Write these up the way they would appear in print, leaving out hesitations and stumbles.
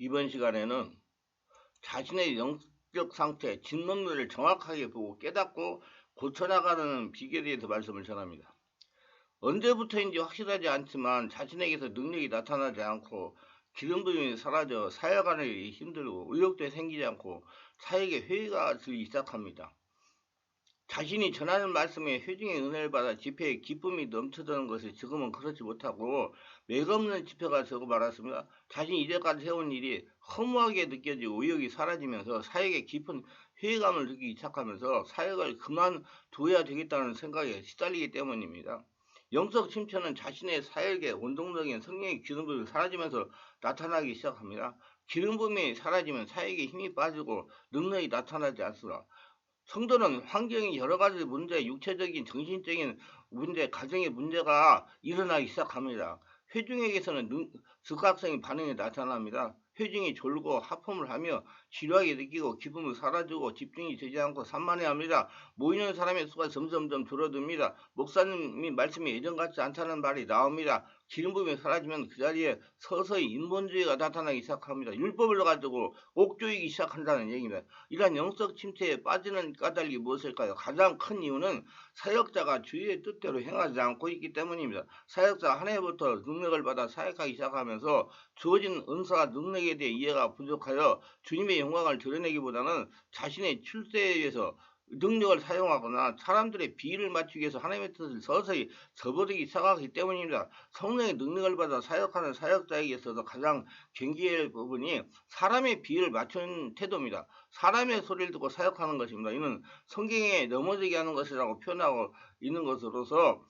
이번 시간에는 자신의 영적 상태, 진면을 정확하게 보고 깨닫고 고쳐나가는 비결에 대해서 말씀을 전합니다. 언제부터인지 확실하지 않지만 자신에게서 능력이 나타나지 않고 기름 부음이 사라져 사역하는 일이 힘들고 의욕도 생기지 않고 사역에 회의가 들기 시작합니다. 자신이 전하는 말씀에 회중의 은혜를 받아 집회에 기쁨이 넘쳐드는 것이 지금은 그렇지 못하고 맥없는 집회가 되고 말았습니다. 자신이 이제까지 해온 일이 허무하게 느껴지고 의욕이 사라지면서 사역에 깊은 회의감을 느끼기 시작하면서 사역을 그만둬야 되겠다는 생각에 시달리기 때문입니다. 영적 침체는 자신의 사역의 원동력인 성령의 기름 부음이 사라지면서 나타나기 시작합니다. 기름 부음이 사라지면 사역에 힘이 빠지고 능력이 나타나지 않습니다. 성도는 환경이 여러 가지 문제, 육체적인, 정신적인 문제, 가정의 문제가 일어나기 시작합니다. 회중에게서는 즉각적인 반응이 나타납니다. 회중이 졸고 하품을 하며 지루하게 느끼고 기쁨이 사라지고 집중이 되지 않고 산만해합니다. 모이는 사람의 수가 점점점 줄어듭니다. 목사님이 말씀이 예전 같지 않다는 말이 나옵니다. 기름 부음이 사라지면 그 자리에 서서히 인본주의가 나타나기 시작합니다. 율법을 가지고 옥조이기 시작한다는 얘기입니다. 이러한 영적 침체에 빠지는 까닭이 무엇일까요? 가장 큰 이유는 사역자가 주의 뜻대로 행하지 않고 있기 때문입니다. 사역자 한 해부터 능력을 받아 사역하기 시작하면서 주어진 은사와 능력에 대해 이해가 부족하여 주님의 영광을 드러내기보다는 자신의 출세에 의해서 능력을 사용하거나 사람들의 비위를 맞추기 위해서 하나님의 뜻을 서서히 저버리기 시작하기 때문입니다. 성령의 능력을 받아 사역하는 사역자에게 있어서 가장 경계해야 할 부분이 사람의 비위를 맞춘 태도입니다. 사람의 소리를 듣고 사역하는 것입니다. 이는 성경에 넘어지게 하는 것이라고 표현하고 있는 것으로서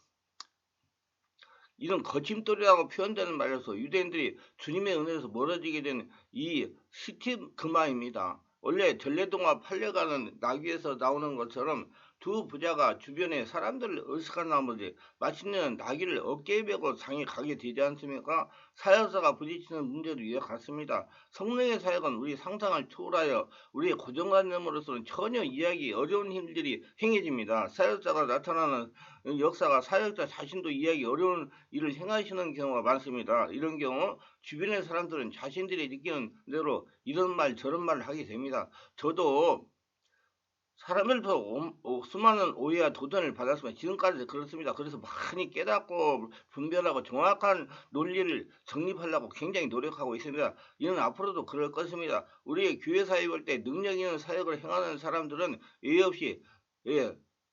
이런 거침돌이라고 표현되는 말로서 유대인들이 주님의 은혜에서 멀어지게 된 이 스티그마입니다. 원래 전래동화 판례가는 나귀에서 나오는 것처럼 두 부자가 주변에 사람들을 의식한 나머지 맛있는 나귀를 어깨에 메고 장에 가게 되지 않습니까? 사역자가 부딪히는 문제도 이와 같습니다. 성령의 사역은 우리 상상을 초월하여 우리의 고정관념으로서는 전혀 이해하기 어려운 힘들이 행해집니다. 사역자가 나타나는 역사가 사역자 자신도 이해하기 어려운 일을 행하시는 경우가 많습니다. 이런 경우 주변의 사람들은 자신들이 느끼는 대로 이런 말 저런 말을 하게 됩니다. 저도 사람들부터 수많은 오해와 도전을 받았으면 지금까지 그렇습니다. 그래서 많이 깨닫고 분별하고 정확한 논리를 정립하려고 굉장히 노력하고 있습니다. 이는 앞으로도 그럴 것입니다. 우리의 교회 사역할 때 능력 있는 사역을 행하는 사람들은 예의 없이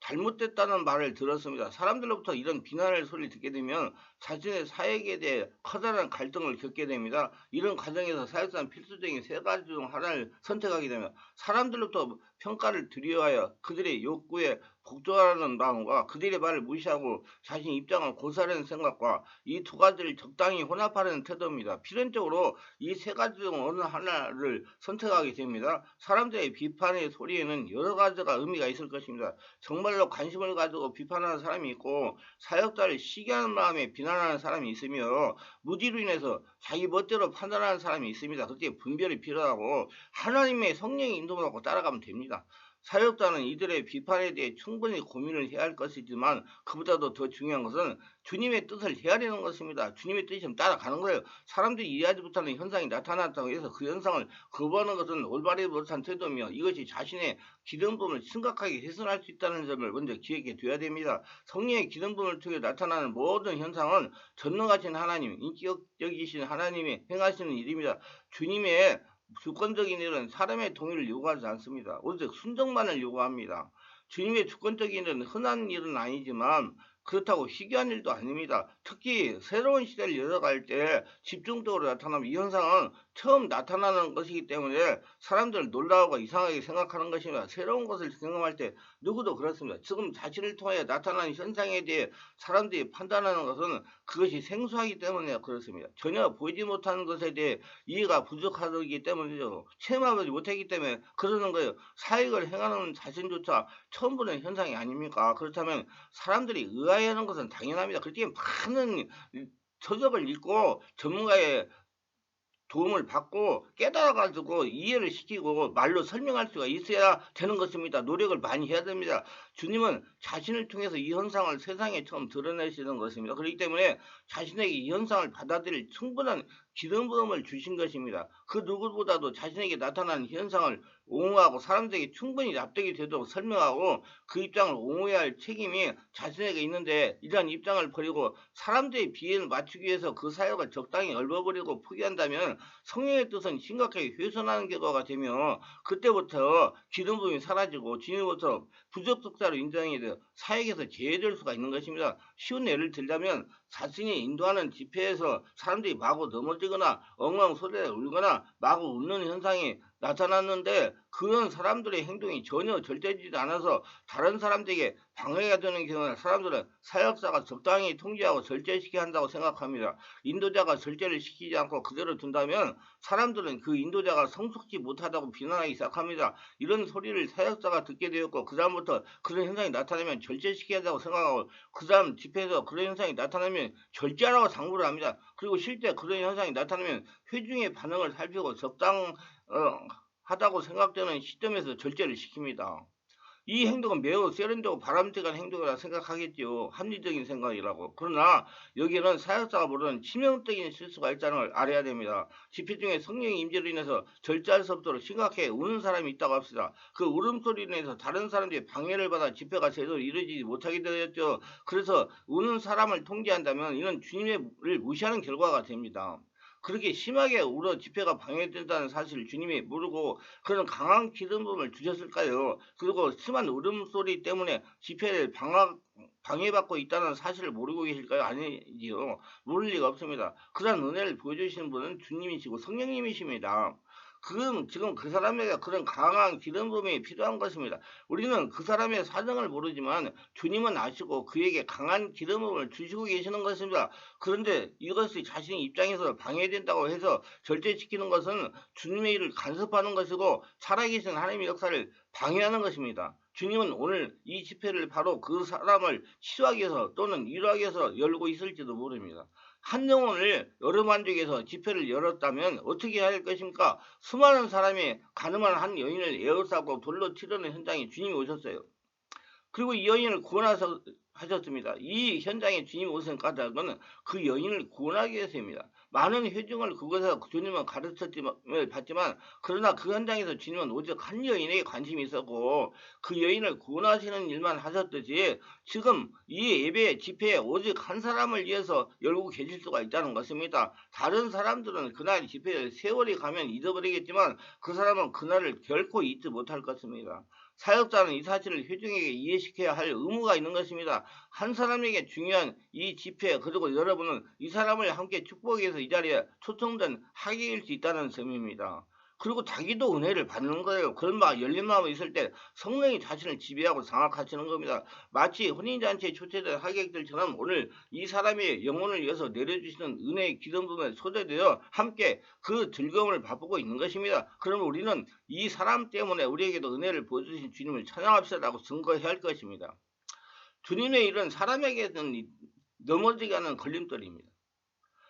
잘못됐다는 말을 들었습니다. 사람들로부터 이런 비난의 소리를 듣게 되면 자신의 사역에 대해 커다란 갈등을 겪게 됩니다. 이런 과정에서 사역자는 필수적인 세 가지 중 하나를 선택하게 되면 사람들로부터 평가를 두려워하여 그들의 욕구에 복종하는 마음과 그들의 말을 무시하고 자신 입장을 고수하려는 생각과 이 두 가지를 적당히 혼합하려는 태도입니다. 필연적으로 이 세 가지 중 어느 하나를 선택하게 됩니다. 사람들의 비판의 소리에는 여러 가지가 의미가 있을 것입니다. 정말로 관심을 가지고 비판하는 사람이 있고 사역자를 시기하는 마음에 비난하는 사람이 있으며 무지로 인해서 자기 멋대로 판단하는 사람이 있습니다. 그때 분별이 필요하고 하나님의 성령의 인도를 받고 따라가면 됩니다. 사역자는 이들의 비판에 대해 충분히 고민을 해야 할 것이지만 그보다도 더 중요한 것은 주님의 뜻을 헤아리는 것입니다. 주님의 뜻이면 따라가는 거예요. 사람들이 이해하지 못하는 현상이 나타났다고 해서 그 현상을 거부하는 것은 올바르지 못한 태도며 이것이 자신의 기름 부음을 심각하게 훼손할 수 있다는 점을 먼저 기억해 둬야 됩니다. 성령의 기름 부음을 통해 나타나는 모든 현상은 전능하신 하나님, 인격적이신 하나님이 행하시는 일입니다. 주님의 주권적인 일은 사람의 동의를 요구하지 않습니다. 오직 순종만을 요구합니다. 주님의 주권적인 일은 흔한 일은 아니지만 그렇다고 희귀한 일도 아닙니다. 특히 새로운 시대를 열어갈 때 집중적으로 나타나면 이 현상은 처음 나타나는 것이기 때문에 사람들은 놀라우고 이상하게 생각하는 것입니다. 새로운 것을 경험할 때 누구도 그렇습니다. 지금 자신을 통해 나타나는 현상에 대해 사람들이 판단하는 것은 그것이 생소하기 때문에 그렇습니다. 전혀 보이지 못하는 것에 대해 이해가 부족하기 때문이죠. 체험하지 못했기 때문에 그러는 거예요. 사역을 행하는 자신조차 처음 보는 현상이 아닙니까? 그렇다면 사람들이 의아해하는 것은 당연합니다. 그렇게 많은 서적을 읽고 전문가의 도움을 받고 깨달아가지고 이해를 시키고 말로 설명할 수가 있어야 되는 것입니다. 노력을 많이 해야 됩니다. 주님은 자신을 통해서 이 현상을 세상에 처음 드러내시는 것입니다. 그렇기 때문에 자신에게 이 현상을 받아들일 충분한 기름 부음을 주신 것입니다. 그 누구보다도 자신에게 나타난 현상을 옹호하고 사람들에게 충분히 납득이 되도록 설명하고 그 입장을 옹호해야 할 책임이 자신에게 있는데 이러한 입장을 버리고 사람들의 비애를 맞추기 위해서 그 사역을 적당히 얼버무리고 포기한다면 성령의 뜻은 심각하게 훼손하는 결과가 되며 그때부터 기름 부음이 사라지고 주님으로부터 부접속자로 인정이 되어 사역에서 제외될 수가 있는 것입니다. 쉬운 예를 들자면 자신이 인도하는 집회에서 사람들이 마구 넘어지거나 엉엉 소리를 울거나 마구 웃는 현상이 나타났는데 그런 사람들의 행동이 전혀 절제되지 않아서 다른 사람들에게 방해가 되는 경우는 사람들은 사역자가 적당히 통제하고 절제시켜야 한다고 생각합니다. 인도자가 절제를 시키지 않고 그대로 둔다면 사람들은 그 인도자가 성숙지 못하다고 비난하기 시작합니다. 이런 소리를 사역자가 듣게 되었고 그 다음부터 그런 현상이 나타나면 절제시켜야 한다고 생각하고 그 다음 집회에서 그런 현상이 나타나면 절제하라고 당부를 합니다. 그리고 실제 그런 현상이 나타나면 회중의 반응을 살피고 하다고 생각되는 시점에서 절제를 시킵니다. 이 행동은 매우 세련되고 바람직한 행동이라 생각하겠지요. 합리적인 생각이라고. 그러나 여기에는 사역자가 모르는 치명적인 실수가 있다는 걸 알아야 됩니다. 집회 중에 성령의 임재로 인해서 절제할 수 없도록 심각하게 우는 사람이 있다고 합시다. 그 울음소리로 인해서 다른 사람들이 방해를 받아 집회가 제대로 이루어지지 못하게 되었죠. 그래서 우는 사람을 통제한다면 이는 주님을 무시하는 결과가 됩니다. 그렇게 심하게 울어 집회가 방해된다는 사실을 주님이 모르고 그런 강한 기름 부음을 주셨을까요? 그리고 심한 울음소리 때문에 집회를 방해받고 있다는 사실을 모르고 계실까요? 아니지요. 모를 리가 없습니다. 그런 은혜를 보여주시는 분은 주님이시고 성령님이십니다. 지금 그 사람에게 그런 강한 기름 부음이 필요한 것입니다. 우리는 그 사람의 사정을 모르지만 주님은 아시고 그에게 강한 기름 부음을 주시고 계시는 것입니다. 그런데 이것이 자신의 입장에서 방해된다고 해서 절제시키는 것은 주님의 일을 간섭하는 것이고 살아계신 하나님의 역사를 방해하는 것입니다. 주님은 오늘 이 집회를 바로 그 사람을 치유하기 위해서 또는 위로하기 위해서 열고 있을지도 모릅니다. 한 영혼을 열어만들기 위해서 집회를 열었다면 어떻게 해야 할 것입니까? 수많은 사람이 가늠한 한 여인을 에워싸고 돌로 치려는 현장에 주님이 오셨어요. 그리고 이 여인을 구원하셨습니다. 이 현장에 주님 오신 까닭은 그 여인을 구원하기 위해서입니다. 많은 회중을 그곳에서 주님은 가르쳤음을 받지만 그러나 그 현장에서 주님은 오직 한 여인에게 관심이 있었고 그 여인을 구원하시는 일만 하셨듯이 지금 이 예배 집회에 오직 한 사람을 위해서 열고 계실 수가 있다는 것입니다. 다른 사람들은 그날 집회에 세월이 가면 잊어버리겠지만 그 사람은 그날을 결코 잊지 못할 것입니다. 사역자는 이 사실을 회중에게 이해시켜야 할 의무가 있는 것입니다. 한 사람에게 중요한 이 집회 그리고 여러분은 이 사람을 함께 축복하기 위해서 이 자리에 초청된 하객일 수 있다는 점입니다. 그리고 자기도 은혜를 받는 거예요. 그런 열린 마음이 있을 때 성령이 자신을 지배하고 장악하시는 겁니다. 마치 혼인잔치에 초대된 하객들처럼 오늘 이 사람의 영혼을 위해서 내려주시는 은혜의 기름 부음에 소재되어 함께 그 즐거움을 맛보고 있는 것입니다. 그러면 우리는 이 사람 때문에 우리에게도 은혜를 보여주신 주님을 찬양합시다라고 증거해야 할 것입니다. 주님의 일은 사람에게는 넘어지게 하는 걸림돌입니다.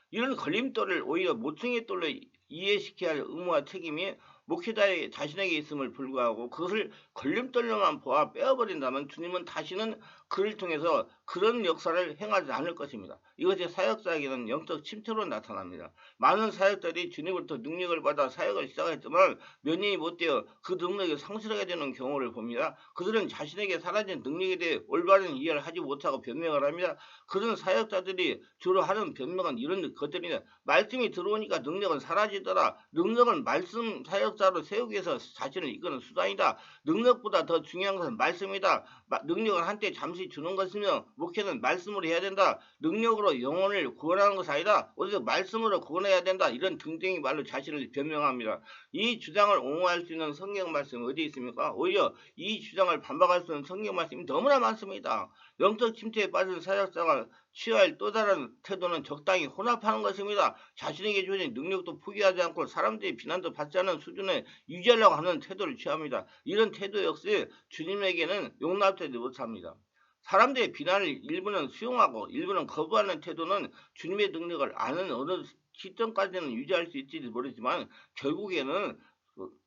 이런 걸림돌을 오히려 모퉁이 돌로 이해시켜야 할 의무와 책임이 목회자의 자신에게 있음을 불구하고 그것을 걸림돌로만 보아 빼어버린다면 주님은 다시는 그를 통해서 그런 역사를 행하지 않을 것입니다. 이것이 사역자에게는 영적 침체로 나타납니다. 많은 사역자들이 주님으로부터 능력을 받아 사역을 시작했지만 몇 년이 못 되어 그 능력이 상실하게 되는 경우를 봅니다. 그들은 자신에게 사라진 능력에 대해 올바른 이해를 하지 못하고 변명을 합니다. 그런 사역자들이 주로 하는 변명은 이런 것들입니다. 말씀이 들어오니까 능력은 사라지더라. 능력은 말씀 사역자로 세우기 위해서 자신을 이끄는 수단이다. 능력보다 더 중요한 것은 말씀이다. 능력은 한때 잠시 주는 것이며 목회는 말씀으로 해야 된다. 능력으로 영혼을 구원하는 것이 아니다. 오히려 말씀으로 구원해야 된다. 이런 등등의 말로 자신을 변명합니다. 이 주장을 옹호할 수 있는 성경 말씀이 어디 있습니까? 오히려 이 주장을 반박할 수 있는 성경 말씀이 너무나 많습니다. 영적 침체에 빠진 사역자가 취할 또 다른 태도는 적당히 혼합하는 것입니다. 자신에게 주어진 능력도 포기하지 않고 사람들이 비난도 받지 않는 수준에 유지하려고 하는 태도를 취합니다. 이런 태도 역시 주님에게는 용납되지 못합니다. 사람들의 비난을 일부는 수용하고 일부는 거부하는 태도는 주님의 능력을 아는 어느 시점까지는 유지할 수 있을지 모르지만 결국에는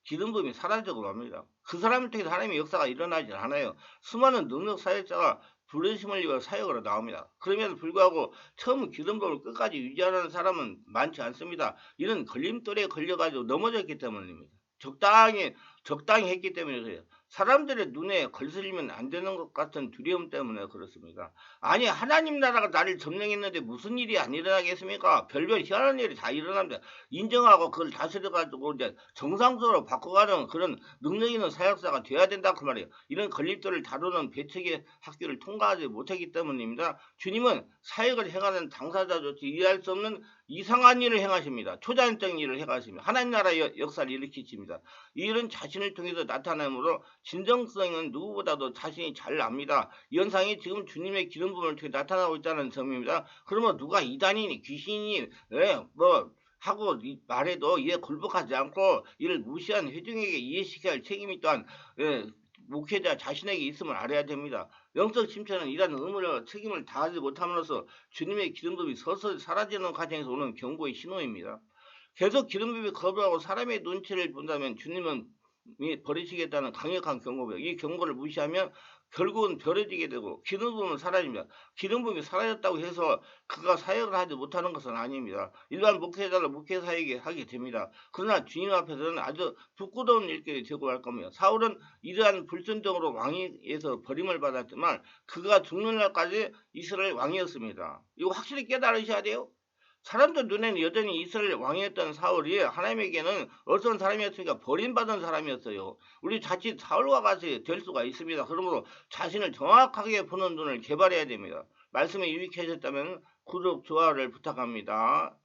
기름 부음이 사라지고 맙니다. 그 사람을 통해서 하나님의 역사가 일어나지 않아요. 수많은 능력 사역자가 부르심을 입어 사역으로 나옵니다. 그럼에도 불구하고 처음 기름부음을 끝까지 유지하는 사람은 많지 않습니다. 이런 걸림돌에 걸려가지고 넘어졌기 때문입니다. 적당히 했기 때문에 그래요. 사람들의 눈에 거슬리면 안 되는 것 같은 두려움 때문에 그렇습니다. 아니, 하나님 나라가 나를 점령했는데 무슨 일이 안 일어나겠습니까? 별별 희한한 일이 다 일어납니다. 인정하고 그걸 다스려가지고 이제 정상적으로 바꿔가는 그런 능력 있는 사역자가 돼야 된다 그 말이에요. 이런 걸림돌을 다루는 배척의 학교를 통과하지 못했기 때문입니다. 주님은 사역을 행하는 당사자조차 이해할 수 없는 이상한 일을 행하십니다. 초자연적인 일을 행하십니다. 하나님 나라의 역사를 일으키십니다. 이 일은 자신을 통해서 나타나므로 진정성은 누구보다도 자신이 잘 압니다. 이 현상이 지금 주님의 기름 부음을 통해 나타나고 있다는 점입니다. 그러면 누가 이단이니 귀신이니 하고 말해도 이에 굴복하지 않고 이를 무시한 회중에게 이해시켜야 할 책임이 또한 목회자 자신에게 있음을 알아야 됩니다. 영적 침체는 이러한 의무를 책임을 다하지 못함으로써 주님의 기름 부음이 서서히 사라지는 과정에서 오는 경고의 신호입니다. 계속 기름 부음이 거부하고 사람의 눈치를 본다면 주님은 버리시겠다는 강력한 경고고요. 이 경고를 무시하면 결국은 버려지게 되고 기름 부음은 사라집니다. 기름 부음이 사라졌다고 해서 그가 사역을 하지 못하는 것은 아닙니다. 일반 목회자를 목회 사역에 하게 됩니다. 그러나 주님 앞에서는 아주 부끄러운 일들이 되고 할 겁니다. 사울은 이러한 불순종으로 왕위에서 버림을 받았지만 그가 죽는 날까지 이스라엘 왕이었습니다. 이거 확실히 깨달으셔야 돼요. 사람들 눈에는 여전히 이스라엘 왕이었던 사울이 하나님에게는 어떤 사람이었으니까 버림받은 사람이었어요. 우리 자칫 사울과 같이 될 수가 있습니다. 그러므로 자신을 정확하게 보는 눈을 개발해야 됩니다. 말씀이 유익하셨다면 구독, 좋아요를 부탁합니다.